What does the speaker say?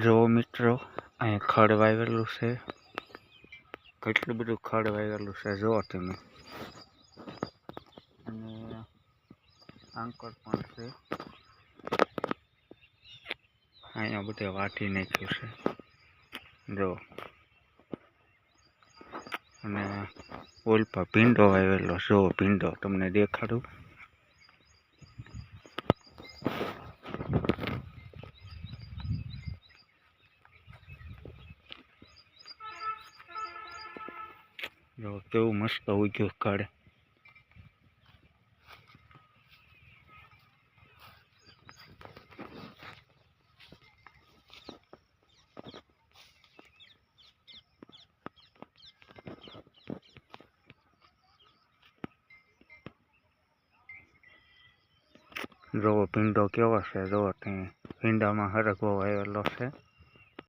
જો મિત્રો અહીં ખડ વાવેલું છે, કેટલું બધું ખડ વાવેલું છે જો તમે. અને આંકર પણ છે, અહીંયા બધે વાટી નાખ્યું છે જો. અને ઓલપા ભીંડો વાવેલો જો, ભીંડો તમને દેખાડું. જો કેવું મસ્ત ઉગ્યું ખડ. જો ભીંડો કેવો છે જો, ત્યાં ભીંડામાં હરગવો વાવેલો છે.